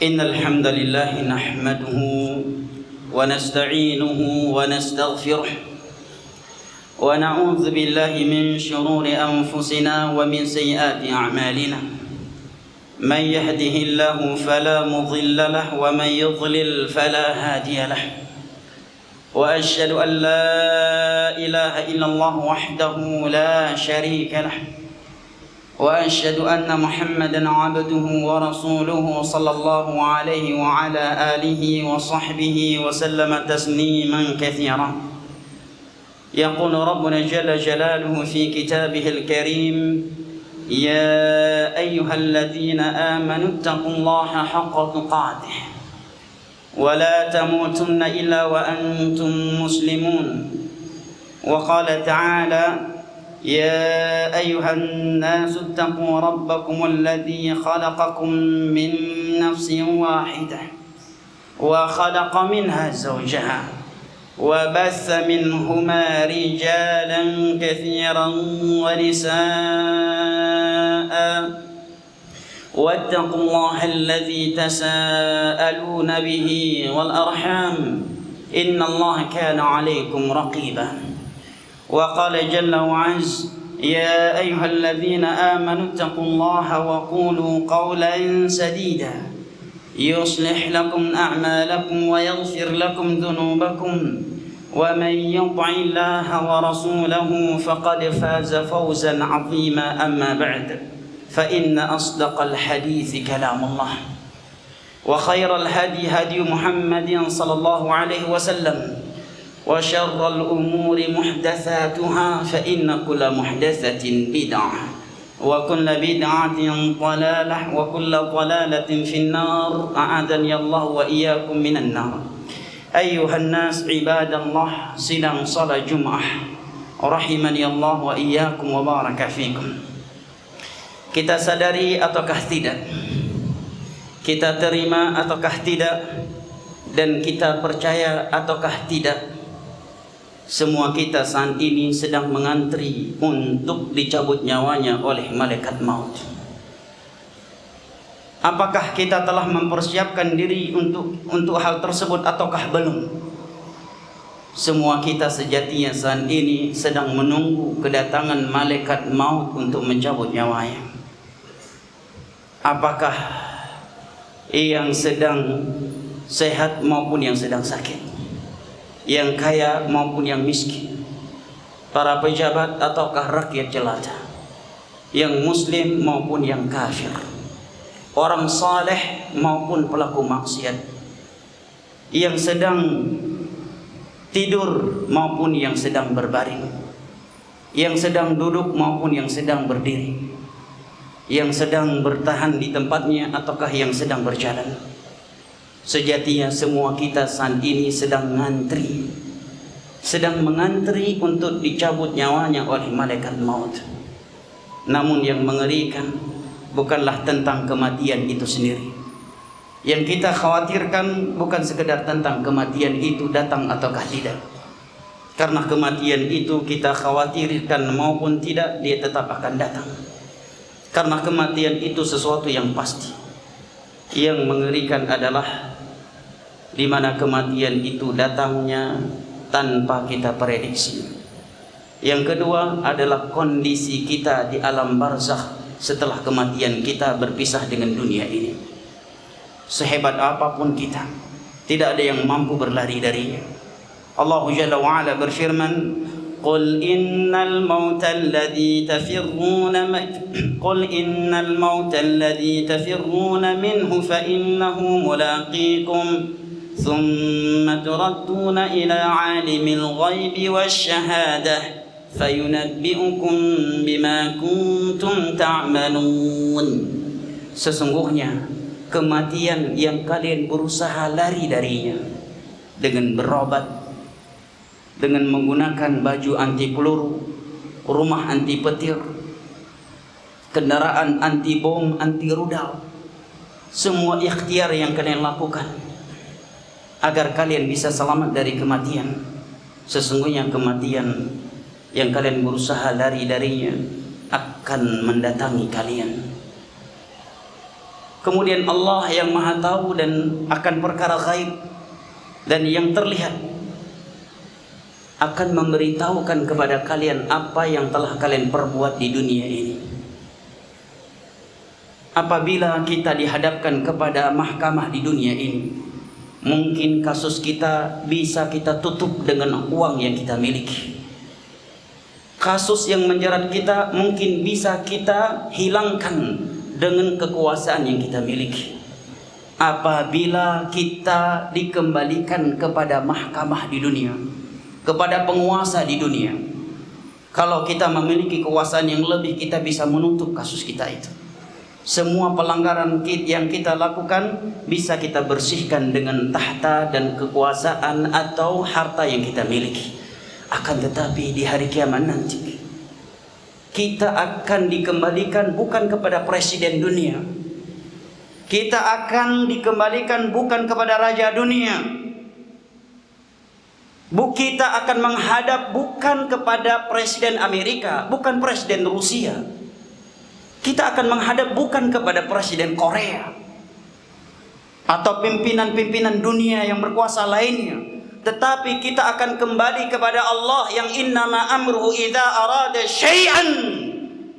إن الحمد لله نحمده ونستعينه ونستغفره ونعوذ بالله من شرور أنفسنا ومن سيئات أعمالنا من يهده الله فلا مضل له ومن يضلل فلا هادي له وأشهد أن لا إله إلا الله وحده لا شريك له وأشهد أن محمدا عبده ورسوله صلى الله عليه وعلى آله وصحبه وسلم تسليما كثيرا. يقول ربنا جل جلاله في كتابه الكريم: يا أيها الذين آمنوا اتقوا الله حق تقاته ولا تموتن إلا وأنتم مسلمون. وقال تعالى: يا أيها الناس اتقوا ربكم الذي خلقكم من نفس واحدة وخلق منها زوجها وبث منهما رجالا كثيرا ونساء واتقوا الله الذي تساءلون به والأرحام إن الله كان عليكم رقيبا. وقال جل وعز: يا أيها الذين آمنوا اتقوا الله وقولوا قولا سديدا يصلح لكم أعمالكم ويغفر لكم ذنوبكم ومن يطع الله ورسوله فقد فاز فوزا عظيما. أما بعد، فإن أصدق الحديث كلام الله وخير الهدي هدي محمد صلى الله عليه وسلم وشر الأمور محدثاتها فإن كل محدثة بدعة وكل بدعة ضلالة وكل ضلالة في النار. أعاذني الله وإياكم من النار. أيها الناس عباد الله، sidang salat Jumat rahimani Allah wa iyyakum wa baraka fikum. Kita sadari ataukah tidak? Kita terima ataukah tidak? Dan kita percaya ataukah tidak? Semua kita saat ini sedang mengantri untuk dicabut nyawanya oleh malaikat maut. Apakah kita telah mempersiapkan diri untuk hal tersebut ataukah belum? Semua kita sejatinya saat ini sedang menunggu kedatangan malaikat maut untuk mencabut nyawanya. Apakah yang sedang sehat maupun yang sedang sakit, yang kaya maupun yang miskin, para pejabat ataukah rakyat jelata, yang muslim maupun yang kafir, orang saleh maupun pelaku maksiat, yang sedang tidur maupun yang sedang berbaring, yang sedang duduk maupun yang sedang berdiri, yang sedang bertahan di tempatnya ataukah yang sedang berjalan. Sejatinya semua kita saat ini sedang mengantri untuk dicabut nyawanya oleh malaikat maut. Namun yang mengerikan bukanlah tentang kematian itu sendiri. Yang kita khawatirkan bukan sekedar tentang kematian itu datang ataukah tidak. Karena kematian itu kita khawatirkan maupun tidak, dia tetap akan datang. Karena kematian itu sesuatu yang pasti. Yang mengerikan adalah di mana kematian itu datangnya tanpa kita prediksi. Yang kedua adalah kondisi kita di alam barzakh setelah kematian kita berpisah dengan dunia ini. Sehebat apapun kita, tidak ada yang mampu berlari darinya. Allah Jalla wa Ala berfirman: قل إن الموت الذي تفرون منه فإنه ملاقيكم ثم تردون إلى عالم الغيب والشهادة فينبئكم بما كنتم تعملون. Sesungguhnya kematian yang kalian berusaha lari darinya dengan berobat, dengan menggunakan baju anti peluru, rumah anti petir, kendaraan anti bom, anti rudal, semua ikhtiar yang kalian lakukan agar kalian bisa selamat dari kematian. Sesungguhnya kematian yang kalian berusaha lari darinya akan mendatangi kalian. Kemudian Allah yang maha tahu dan akan perkara gaib dan yang terlihat akan memberitahukan kepada kalian apa yang telah kalian perbuat di dunia ini. Apabila kita dihadapkan kepada mahkamah di dunia ini, mungkin kasus kita bisa kita tutup dengan uang yang kita miliki. Kasus yang menjerat kita mungkin bisa kita hilangkan dengan kekuasaan yang kita miliki. Apabila kita dikembalikan kepada mahkamah di dunia, kepada penguasa di dunia, kalau kita memiliki kekuasaan yang lebih, kita bisa menutup kasus kita itu. Semua pelanggaran yang kita lakukan bisa kita bersihkan dengan tahta dan kekuasaan atau harta yang kita miliki. Akan tetapi di hari kiamat nanti, kita akan dikembalikan bukan kepada presiden dunia. Kita akan dikembalikan bukan kepada raja dunia. Kita akan menghadap bukan kepada presiden Amerika, bukan presiden Rusia. Kita akan menghadap bukan kepada presiden Korea atau pimpinan-pimpinan dunia yang berkuasa lainnya. Tetapi kita akan kembali kepada Allah yang innama amruhu idza arada syai'an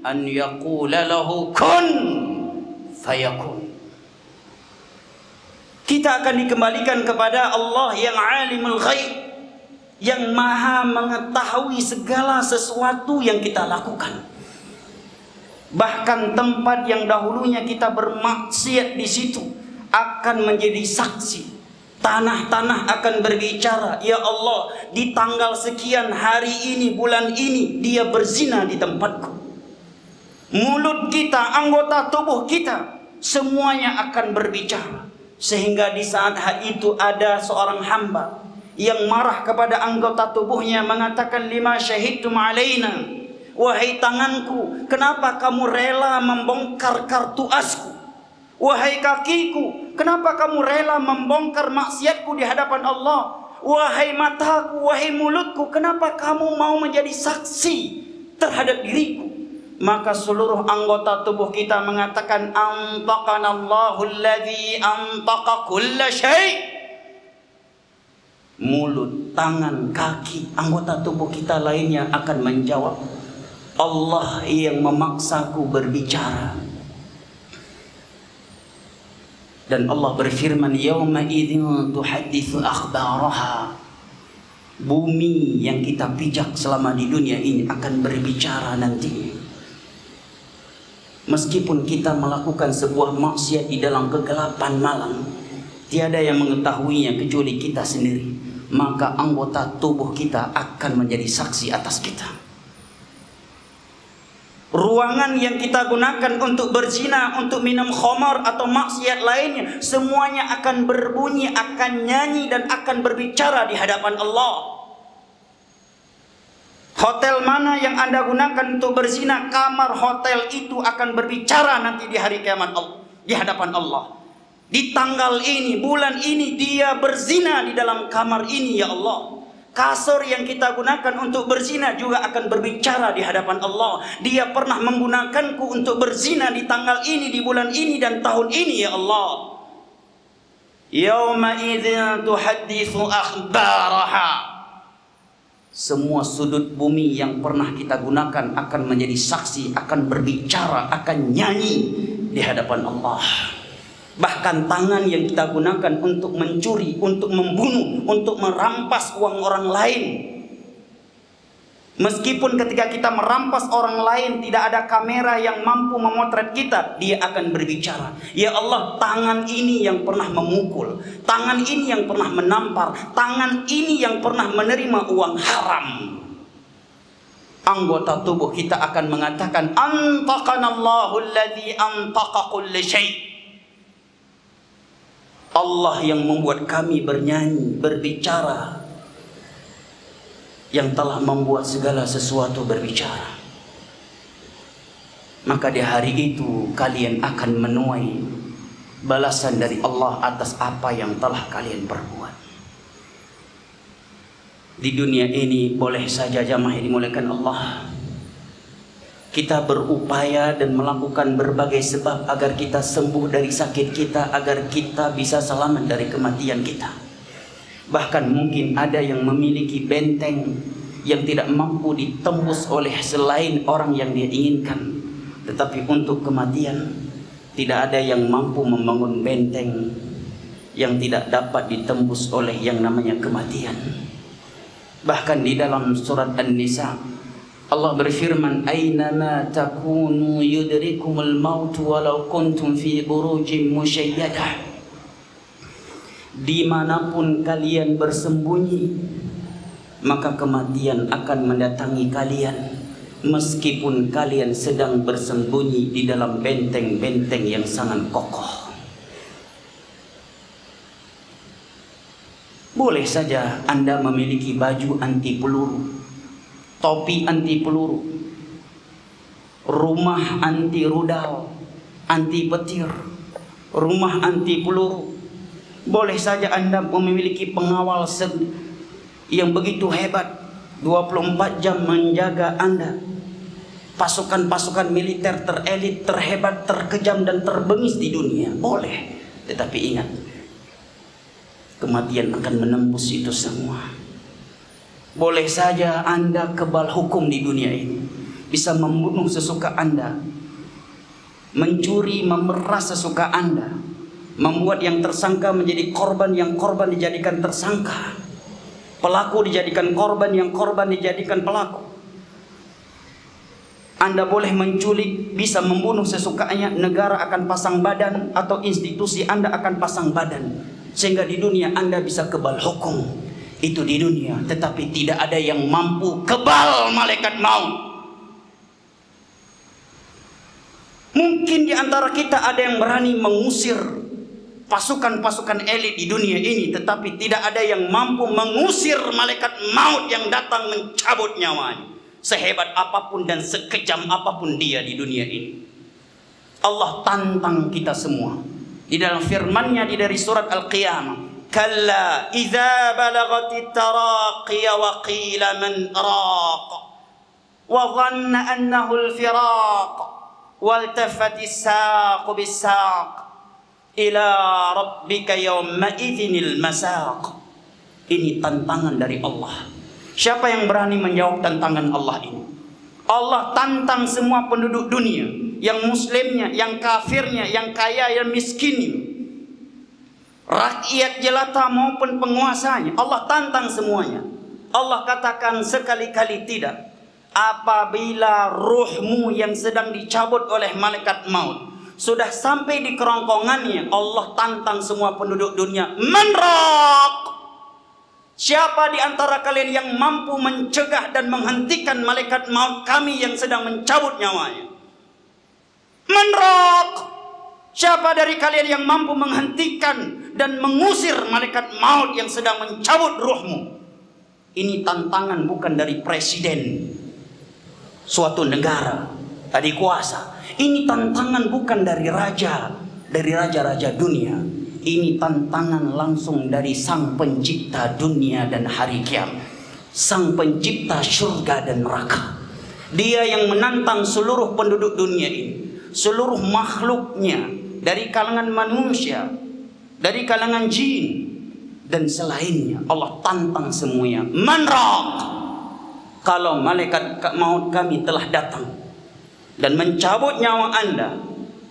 an yaqula lahu kun fayakun. Kita akan dikembalikan kepada Allah yang alimul ghaib, yang maha mengetahui segala sesuatu yang kita lakukan. Bahkan tempat yang dahulunya kita bermaksiat di situ akan menjadi saksi. Tanah-tanah akan berbicara, ya Allah, di tanggal sekian hari ini, bulan ini, dia berzina di tempatku. Mulut kita, anggota tubuh kita, semuanya akan berbicara. Sehingga di saat itu ada seorang hamba yang marah kepada anggota tubuhnya, mengatakan, lima syahidtum alaina, wahai tanganku, kenapa kamu rela membongkar kartu asku? Wahai kakiku, kenapa kamu rela membongkar maksiatku di hadapan Allah? Wahai mataku, wahai mulutku, kenapa kamu mau menjadi saksi terhadap diriku? Maka seluruh anggota tubuh kita mengatakan, antaqanallahu alladzi antaqa kulla syai'. Mulut, tangan, kaki, anggota tubuh kita lainnya akan menjawab, Allah yang memaksaku berbicara. Dan Allah berfirman, yauma idzin tuhadditsu akhbaraha. Bumi yang kita pijak selama di dunia ini akan berbicara nanti. Meskipun kita melakukan sebuah maksiat di dalam kegelapan malam, tiada yang mengetahuinya kecuali kita sendiri. Maka anggota tubuh kita akan menjadi saksi atas kita. Ruangan yang kita gunakan untuk berzina, untuk minum khamar atau maksiat lainnya, semuanya akan berbunyi, akan nyanyi dan akan berbicara di hadapan Allah. Hotel mana yang Anda gunakan untuk berzina, kamar hotel itu akan berbicara nanti di hari kiamat Allah, di hadapan Allah. Di tanggal ini, bulan ini, dia berzina di dalam kamar ini, ya Allah. Kasur yang kita gunakan untuk berzina juga akan berbicara di hadapan Allah. Dia pernah menggunakanku untuk berzina di tanggal ini, di bulan ini, dan tahun ini, ya Allah. Yauma idzin tuhadditsu akhbaraha. Semua sudut bumi yang pernah kita gunakan akan menjadi saksi, akan berbicara, akan nyanyi di hadapan Allah. Bahkan tangan yang kita gunakan untuk mencuri, untuk membunuh, untuk merampas uang orang lain. Meskipun ketika kita merampas orang lain tidak ada kamera yang mampu memotret kita, dia akan berbicara. Ya Allah, tangan ini yang pernah memukul, tangan ini yang pernah menampar, tangan ini yang pernah menerima uang haram. Anggota tubuh kita akan mengatakan, antaqanallahu alladzi antaqa kulli syai'. Allah yang membuat kami bernyanyi, berbicara, yang telah membuat segala sesuatu berbicara. Maka di hari itu kalian akan menuai balasan dari Allah atas apa yang telah kalian perbuat. Di dunia ini boleh saja jamaah yang dimuliakan Allah, Kita berupaya dan melakukan berbagai sebab agar kita sembuh dari sakit kita, agar kita bisa selamat dari kematian kita. Bahkan mungkin ada yang memiliki benteng yang tidak mampu ditembus oleh selain orang yang dia inginkan. Tetapi untuk kematian, tidak ada yang mampu membangun benteng yang tidak dapat ditembus oleh yang namanya kematian. Bahkan di dalam surat An-Nisa, Allah berfirman, "Aynama takunu yudrikumul maut walau kuntum fi burujin musyayyadah." Dimanapun kalian bersembunyi, maka kematian akan mendatangi kalian, meskipun kalian sedang bersembunyi di dalam benteng-benteng yang sangat kokoh. Boleh saja Anda memiliki baju anti peluru, topi anti peluru, rumah anti rudal, anti petir, rumah anti peluru. Boleh saja Anda memiliki pengawal yang begitu hebat, 24 jam menjaga Anda. Pasukan-pasukan militer terelit, terhebat, terkejam dan terbengis di dunia. Boleh, tetapi ingat, kematian akan menembus itu semua. Boleh saja Anda kebal hukum di dunia ini, bisa membunuh sesuka Anda, mencuri, memeras sesuka Anda, membuat yang tersangka menjadi korban, yang korban dijadikan tersangka, pelaku dijadikan korban, yang korban dijadikan pelaku. Anda boleh menculik, bisa membunuh sesukanya, negara akan pasang badan atau institusi Anda akan pasang badan, sehingga di dunia Anda bisa kebal hukum. Itu di dunia, tetapi tidak ada yang mampu kebal malaikat maut. Mungkin di antara kita ada yang berani mengusir pasukan-pasukan elit di dunia ini, tetapi tidak ada yang mampu mengusir malaikat maut yang datang mencabut nyawanya, sehebat apapun dan sekejam apapun dia di dunia ini. Allah tantang kita semua di dalam firman-Nya dari surat Al-Qiyamah, "Kalla idza balagatit taraqiya wa qila man raq wa dhanna annahu al-firaq waltafatis saq bis-saq ila rabbika yawma idzinil masaq." Ini tantangan dari Allah. Siapa yang berani menjawab tantangan Allah ini? Allah tantang semua penduduk dunia, yang muslimnya, yang kafirnya, yang kaya, yang miskin, rakyat jelata maupun penguasanya. Allah tantang semuanya. Allah katakan sekali-kali tidak. Apabila ruhmu yang sedang dicabut oleh malaikat maut sudah sampai di kerongkongannya, Allah tantang semua penduduk dunia. Man raq? Siapa di antara kalian yang mampu mencegah dan menghentikan malaikat maut kami yang sedang mencabut nyawanya? Man raq? Siapa dari kalian yang mampu menghentikan dan mengusir malaikat maut yang sedang mencabut ruhmu? Ini tantangan bukan dari presiden suatu negara, tadi kuasa. Ini tantangan bukan dari raja-raja dunia. Ini tantangan langsung dari Sang Pencipta dunia dan hari kiamat, Sang Pencipta surga dan neraka. Dia yang menantang seluruh penduduk dunia ini, seluruh makhluknya, dari kalangan manusia, dari kalangan jin dan selainnya. Allah tantang semuanya. Man raq? Kalau malaikat maut kami telah datang dan mencabut nyawa Anda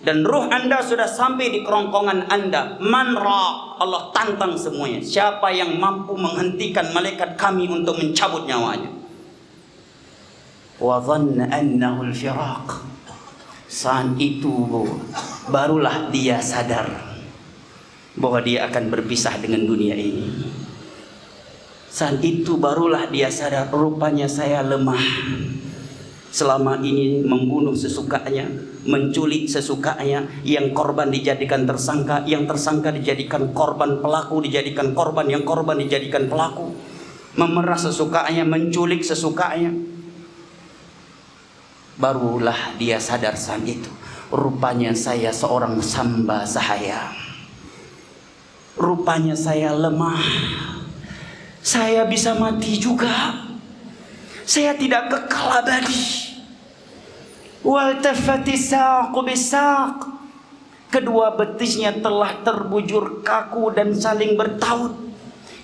dan ruh Anda sudah sampai di kerongkongan Anda, man raq? Allah tantang semuanya. Siapa yang mampu menghentikan malaikat kami untuk mencabut nyawanya? Wa dhanna annahu al-firaq. Saat itu barulah dia sadar bahwa dia akan berpisah dengan dunia ini. Saat itu barulah dia sadar, rupanya saya lemah. Selama ini membunuh sesukanya, menculik sesukanya, yang korban dijadikan tersangka, yang tersangka dijadikan korban, pelaku dijadikan korban, yang korban dijadikan pelaku, memeras sesukanya, menculik sesukanya. Barulah dia sadar saat itu, rupanya saya seorang hamba sahaya. Rupanya saya lemah. Saya bisa mati juga. Saya tidak kekal abadi. Waltafati saqu bisaq. Kedua betisnya telah terbujur kaku dan saling bertaut.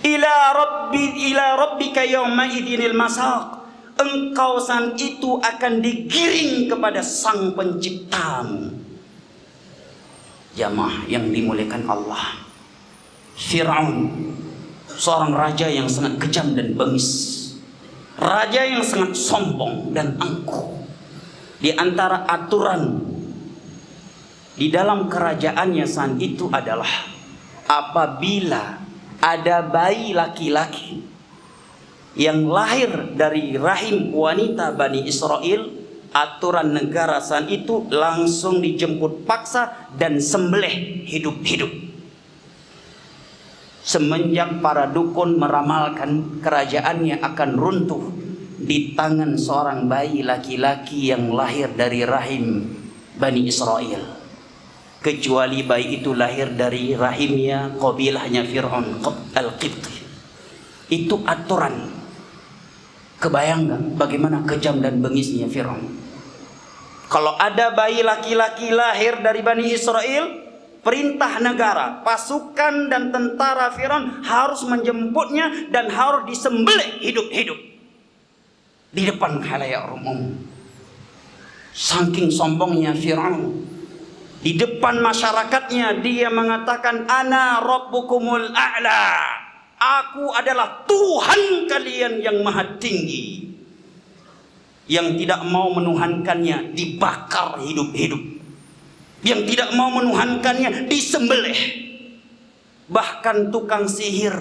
Ila rabbika yawma idzinil masaq. Engkau saat itu akan digiring kepada Sang Penciptamu. Jamaah yang dimuliakan Allah, Fir'aun, seorang raja yang sangat kejam dan bengis, raja yang sangat sombong dan angkuh. Di antara aturan di dalam kerajaannya saat itu adalah apabila ada bayi laki-laki yang lahir dari rahim wanita Bani Israel, aturan negara saat itu langsung dijemput paksa dan sembelih hidup-hidup. Semenjak para dukun meramalkan kerajaannya akan runtuh di tangan seorang bayi laki-laki yang lahir dari rahim Bani Israel, kecuali bayi itu lahir dari rahimnya qabilahnya Fir'aun al-Qibti. Itu aturan. Kebayang gak bagaimana kejam dan bengisnya Fir'aun? Kalau ada bayi laki-laki lahir dari Bani Israel, perintah negara, pasukan dan tentara Fir'aun harus menjemputnya dan harus disembelih hidup-hidup di depan khalayak umum. Saking sombongnya Fir'aun, di depan masyarakatnya dia mengatakan, ana rabbukumul a'la. Aku adalah Tuhan kalian yang maha tinggi. Yang tidak mau menuhankannya dibakar hidup-hidup. Yang tidak mau menuhankannya disembelih. Bahkan tukang sihir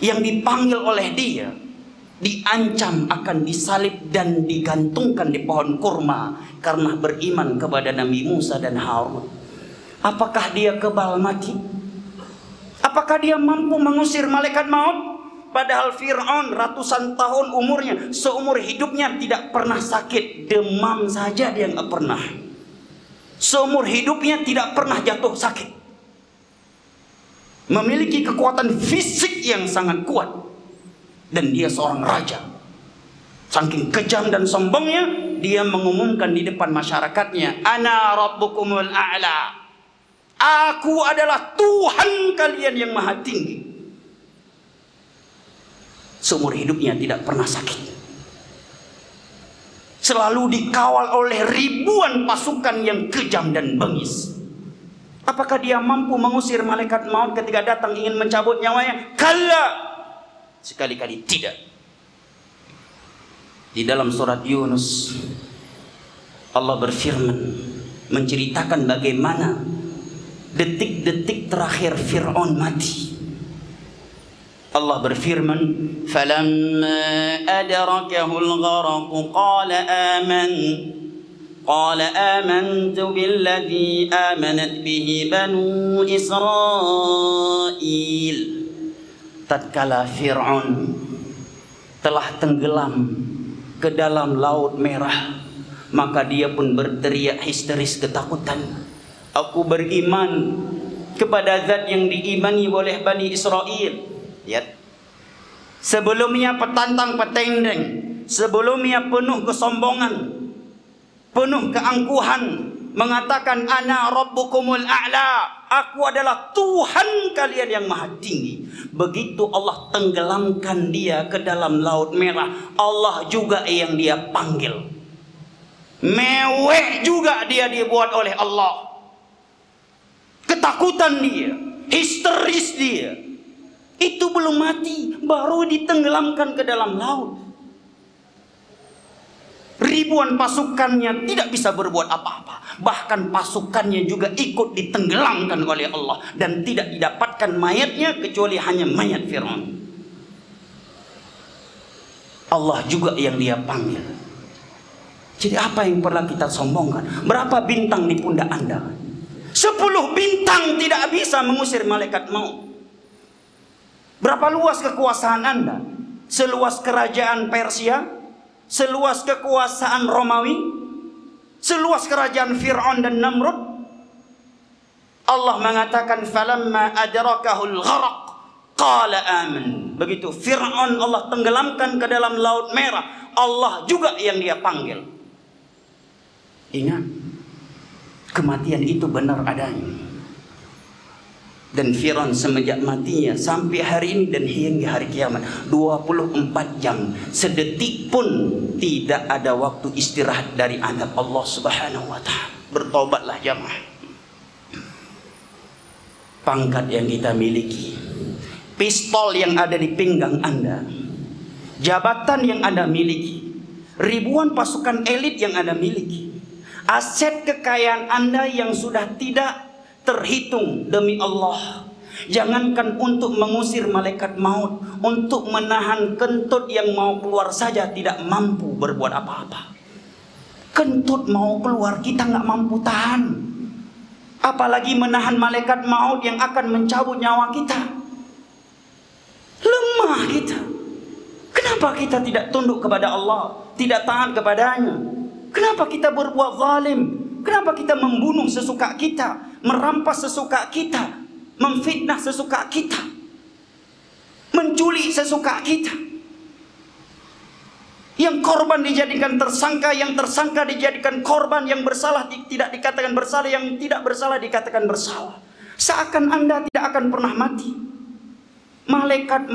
yang dipanggil oleh dia diancam akan disalib dan digantungkan di pohon kurma karena beriman kepada Nabi Musa dan Harun. Apakah dia kebal mati? Apakah dia mampu mengusir malaikat maut? Padahal Fir'aun ratusan tahun umurnya, seumur hidupnya tidak pernah sakit. Demam saja dia nggak pernah. Seumur hidupnya tidak pernah jatuh sakit. Memiliki kekuatan fisik yang sangat kuat. Dan dia seorang raja. Saking kejam dan sombongnya, dia mengumumkan di depan masyarakatnya, ana rabbukumul a'la. Aku adalah Tuhan kalian yang maha tinggi. Seumur hidupnya tidak pernah sakit. Selalu dikawal oleh ribuan pasukan yang kejam dan bengis. Apakah dia mampu mengusir malaikat maut ketika datang ingin mencabut nyawanya? Kalla, sekali-kali tidak. Di dalam surat Yunus, Allah berfirman menceritakan bagaimana detik-detik terakhir Fir'aun mati. Allah berfirman, "Falamma adrakahu al-gharq qala amantu billadhi amanat bihi banu Israil." Tatkala Fir'aun telah tenggelam ke dalam laut merah, maka dia pun berteriak histeris ketakutan, aku beriman kepada zat yang diimani oleh Bani Israel. Lihat, sebelumnya petantang petendeng, sebelumnya penuh kesombongan, penuh keangkuhan, mengatakan ana rabbukumul a'la, aku adalah Tuhan kalian yang maha tinggi. Begitu Allah tenggelamkan dia ke dalam laut merah, Allah juga yang dia panggil. Mewek juga dia dibuat oleh Allah. Ketakutan dia, histeris dia. Itu belum mati, baru ditenggelamkan ke dalam laut. Ribuan pasukannya tidak bisa berbuat apa-apa. Bahkan pasukannya juga ikut ditenggelamkan oleh Allah. Dan tidak didapatkan mayatnya kecuali hanya mayat Fir'aun. Allah juga yang dia panggil. Jadi apa yang pernah kita sombongkan? Berapa bintang di pundak Anda? 10 bintang tidak bisa mengusir malaikat maut. Berapa luas kekuasaan Anda? Seluas kerajaan Persia? Seluas kekuasaan Romawi? Seluas kerajaan Fir'aun dan Namrud? Allah mengatakan, falamma adrakahul gharq qala aman. Begitu Fir'aun Allah tenggelamkan ke dalam laut merah, Allah juga yang dia panggil. Ingat, kematian itu benar adanya. Dan Firaun semenjak matinya sampai hari ini dan hingga hari kiamat 24 jam, sedetik pun tidak ada waktu istirahat dari azab Allah Subhanahu wa taala. Bertobatlah jamaah. Pangkat yang kita miliki, pistol yang ada di pinggang Anda, jabatan yang Anda miliki, ribuan pasukan elit yang Anda miliki, aset kekayaan Anda yang sudah tidak terhitung, demi Allah, jangankan untuk mengusir malaikat maut, untuk menahan kentut yang mau keluar saja tidak mampu berbuat apa-apa. Kentut mau keluar kita nggak mampu tahan, apalagi menahan malaikat maut yang akan mencabut nyawa kita. Lemah kita. Kenapa kita tidak tunduk kepada Allah, tidak taat kepadanya? Kenapa kita berbuat zalim? Kenapa kita membunuh sesuka kita, merampas sesuka kita, memfitnah sesuka kita, menculik sesuka kita? Yang korban dijadikan tersangka, yang tersangka dijadikan korban, yang bersalah tidak dikatakan bersalah, yang tidak bersalah dikatakan bersalah. Seakan Anda tidak akan pernah mati. Malaikat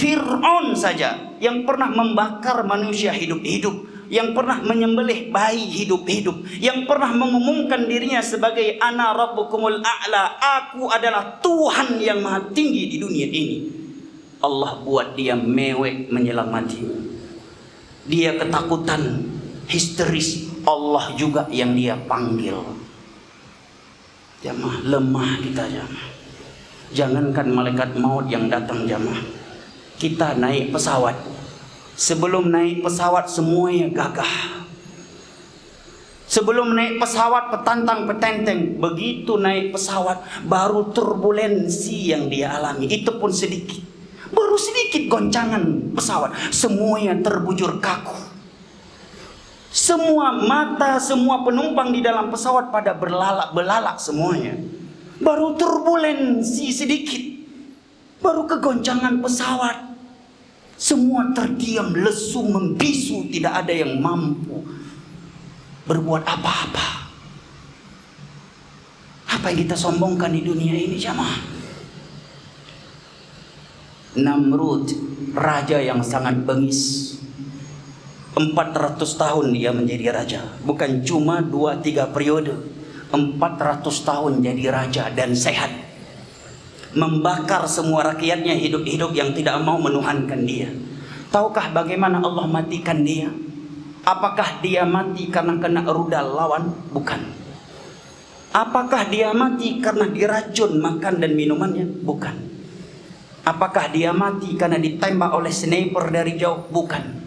Fir'aun saja yang pernah membakar manusia hidup-hidup, yang pernah menyembelih bayi hidup-hidup, yang pernah mengumumkan dirinya sebagai ana rabbukumul a'la, aku adalah Tuhan yang maha tinggi di dunia ini. Allah buat dia mewek menjelang mati. Dia ketakutan, histeris, Allah juga yang dia panggil. Jamaah, lemah kita jamaah. Jangankan malaikat maut yang datang jamaah, kita naik pesawat, sebelum naik pesawat semuanya gagah. Sebelum naik pesawat petantang petenteng, begitu naik pesawat baru turbulensi yang dia alami, itu pun sedikit, baru sedikit goncangan pesawat, semuanya terbujur kaku. Semua mata, semua penumpang di dalam pesawat pada belalak semuanya. Baru turbulensi sedikit, baru kegoncangan pesawat, semua terdiam, lesu, membisu, tidak ada yang mampu berbuat apa-apa. Apa yang kita sombongkan di dunia ini jamaah? Namrud, raja yang sangat bengis, 400 tahun dia menjadi raja. Bukan cuma 2-3 periode, 400 tahun jadi raja dan sehat, membakar semua rakyatnya hidup-hidup yang tidak mau menuhankan dia. Tahukah bagaimana Allah matikan dia? Apakah dia mati karena kena rudal lawan? Bukan. Apakah dia mati karena diracun makan dan minumannya? Bukan. Apakah dia mati karena ditembak oleh sniper dari jauh? Bukan.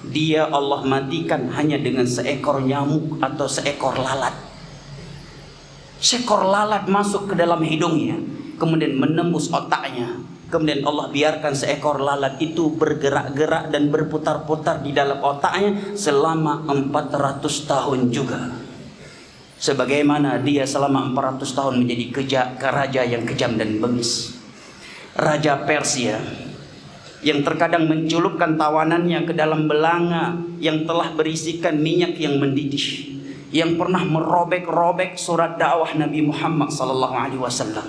Dia Allah matikan hanya dengan seekor nyamuk atau seekor lalat. Seekor lalat masuk ke dalam hidungnya, kemudian menembus otaknya. Kemudian Allah biarkan seekor lalat itu bergerak-gerak dan berputar-putar di dalam otaknya selama 400 tahun juga. Sebagaimana dia selama 400 tahun menjadi raja yang kejam dan bengis. Raja Persia yang terkadang menculupkan tawanannya ke dalam belanga yang telah berisikan minyak yang mendidih, yang pernah merobek-robek surat dakwah Nabi Muhammad SAW.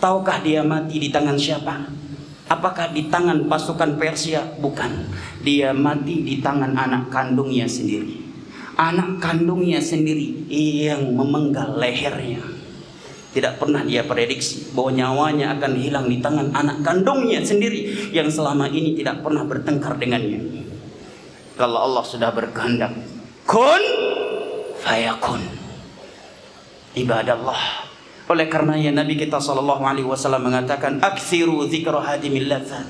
Tahukah dia mati di tangan siapa? Apakah di tangan pasukan Persia? Bukan. Dia mati di tangan anak kandungnya sendiri. Anak kandungnya sendiri yang memenggal lehernya. Tidak pernah dia prediksi bahwa nyawanya akan hilang di tangan anak kandungnya sendiri yang selama ini tidak pernah bertengkar dengannya. Kalau Allah sudah berkehendak, kun fayakun. Ibadallah. Oleh karenanya Nabi kita SAW mengatakan, aktsiru dzikra hadimil ladzat.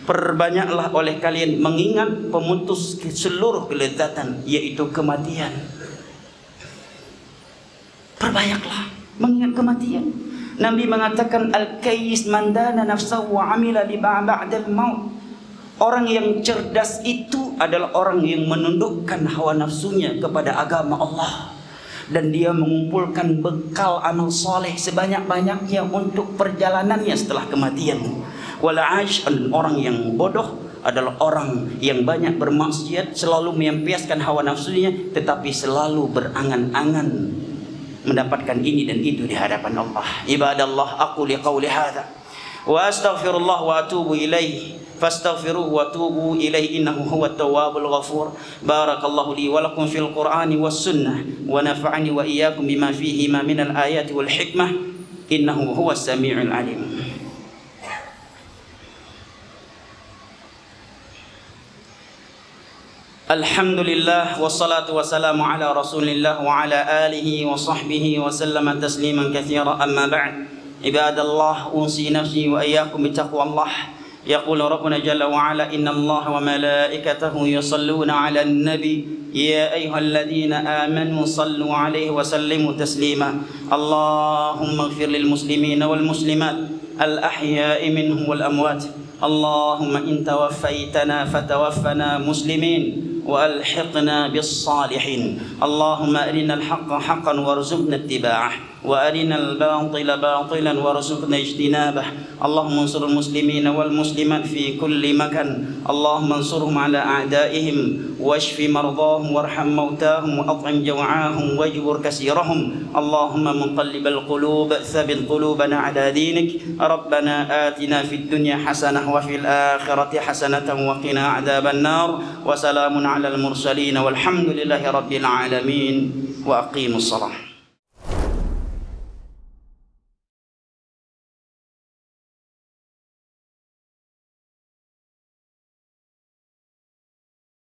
Perbanyaklah oleh kalian mengingat pemutus seluruh kelezatan, yaitu kematian. Perbanyaklah mengingat kematian. Nabi mengatakan, al-kayyis man dana nafsahu wa amila li ba'dal maut. Orang yang cerdas itu adalah orang yang menundukkan hawa nafsunya kepada agama Allah, dan dia mengumpulkan bekal amal soleh sebanyak-banyaknya untuk perjalanannya setelah kematian. Wala aish, orang yang bodoh adalah orang yang banyak bermaksiat, selalu melampiaskan hawa nafsunya, tetapi selalu berangan-angan mendapatkan ini dan itu di hadapan Allah. Ibadallah, aku liqauli hadza wa astaghfirullah wa atubu ilaih fastaghfiruhu wa tubu ilaihi innahu huwat tawwabul ghafur. Barakallahu li wa lakum fil Qur'ani was sunnah wa nafa'ani wa iyyakum bima fihi ma minal ayati wal hikmah innahu huwas samiul alim. Alhamdulillah wassalatu wassalamu ala Rasulillah wa ala alihi wa sahbihi wa sallama tasliman katsira, amma ba'd. Ibadallah, usi nafsi wa iyyakum bittaqwallah. يقول ربنا جل وعلا إن الله وملائكته يصلون على النبي يا أيها الذين آمنوا صلوا عليه وسلموا تسليما. اللهم اغفر للمسلمين والمسلمات الأحياء منهم والأموات. اللهم إن توفيتنا فتوفنا مسلمين وألحقنا بالصالحين. اللهم أرنا الحق حقا وارزقنا اتباعه وأرنا الباطل باطلا وارزقنا اجتنابه. اللهم انصر المسلمين والمسلمات في كل مكان. اللهم انصرهم على أعدائهم واشف مرضاهم وارحم موتاهم وأطعم جوعاهم واجبر كسيرهم. اللهم منقلب القلوب ثبت قلوبنا على دينك. ربنا آتنا في الدنيا حسنة وفي الآخرة حسنة وقنا عذاب النار. وسلام على المرسلين والحمد لله رب العالمين. وأقيموا الصلاة.